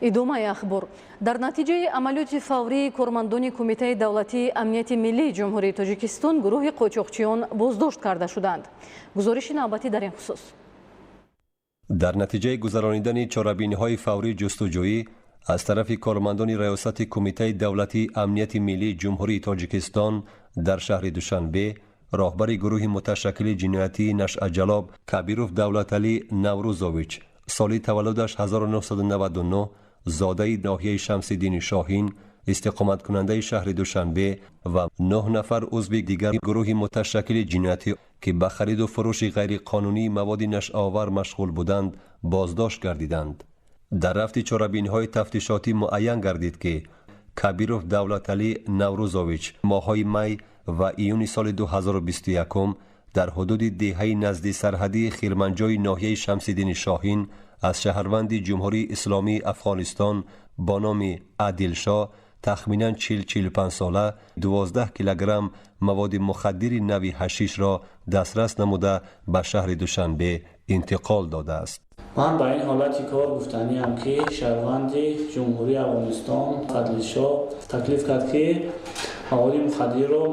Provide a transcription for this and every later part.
идомаи ахбор. дар натиҷаи амалиёти фаврии кормандони Кумитаи давлатии амнияти миллии ҷумҳурии Тоҷикистон гурӯҳи қочоқчиён боздошт карда шуданд. гузориши навбатӣ дар ин хусус. дар натиҷаи гузаронидани чорабиниҳои фаврии ҷустуҷӯӣ аз тарафи кормандони раёсати Кумитаи давлатии амнияти миллии ҷумҳурии Тоҷикистон дар шаҳри Душанбе, роҳбари гурӯҳи муташаккили ҷиноятии Нашъаҷалоб Кабиров Давлаталӣ Наврӯзович, соли таваллудаш 1999, зодаи ноҳияи Шамсиддини Шоҳин, истиқоматкунандаи шаҳри Душанбе ва 9 нафар узви дигари гурӯҳи муташаккили ҷиноятӣ ки ба хариду фурӯши ғайриқонунии маводи нашъовар машғул буданд, боздошт гардиданд. дар рафти чорабиниҳои тафтишотӣ муайян гардид ки Кабиров Давлаталӣ Наврӯзович моҳҳои май ва июни соли 2021 дар ҳудуди деҳаи назди сарҳадии Хирманҷои ноҳияи Шамсиддини Шоҳин аз шаҳрванди ҷумҳурии исломии Афғонистон бо номи Адилшо тахминан 40-45 сола 12 килограмм маводи мухаддири нави ҳашишро дастрас намуда ба шаҳри Душанбе интиқол додааст. ман ба ин ҳолати кор гуфтаниам ки шаҳрванди ҷумҳурии Афғонистон Адилшо таклиф кард ки маводи мухаддирро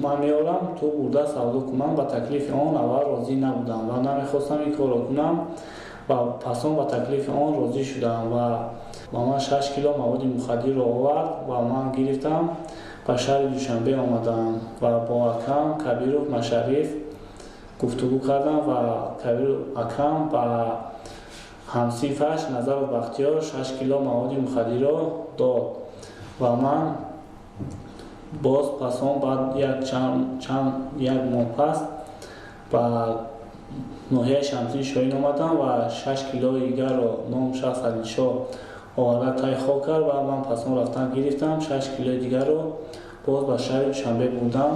ман меорам ту бурда савдо кунам. ба таклифи он аввал розӣ набудам ва намехостам ин корро кунам ва пасон ба таклифи он розӣ шудам ва ба ман 6 кило маводи мухаддирро овард ва ман гирифтам ба шаҳри Душанбе омадам ва бо акам Кабиров Машариф гуфтугӯ кардам ва Кабиров акам ба ҳамсинфаш Назаров Бахтиёр 6 кило маводи мухаддирро дод ва ман боз пасон баъд як моҳ пас ба ноҳияи Шамсиддини Шоҳин омадам ва 6 килои дигарро ном шахс Адилшо оварда тайхо кард ва ман пасон рафтам гирифтам 6 килои дигарро боз ба шаҳри Душанбе бурдам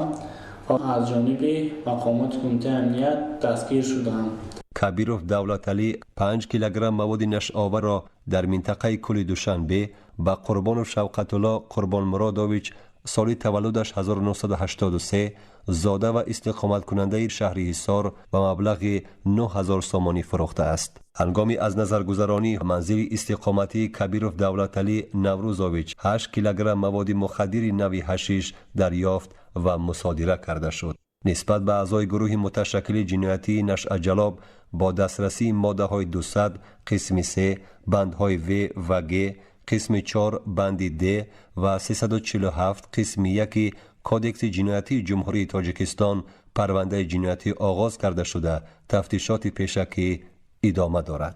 ва аз ҷониби мақомоти Кумитаи амният дастгир шудам. Кабиров Давлаталӣ 5 килограмм маводи нашъоварро дар минтақаи кӯли Душанбе ба Қурбонов Шавқатулло Қурбонмуродович, соли таваллудаш 1983, зода ва истиқоматкунандаи шаҳри Ҳисор ба маблағи 9000 сомонӣ фурӯхтааст. ҳангоми аз назаргузаронии манзили истиқоматии Кабиров Давлаталӣ Наврӯзович 8 килограмм маводи мухаддири нави ҳашиш дарёфт ва мусодира карда шуд. нисбат ба аъзои гурӯҳи муташаккили ҷиноятии Нашъаҷалоб бо дастрасии моддаҳои 200 қисми 3 бандҳои В ва Г, қисми 4 банди Д ва 347 қисми 1 кодекси ҷиноятии ҷумҳурии Тоҷикистон парвандаи ҷиноятӣ оғоз карда шуда тафтишоти пешакӣ идома дорад.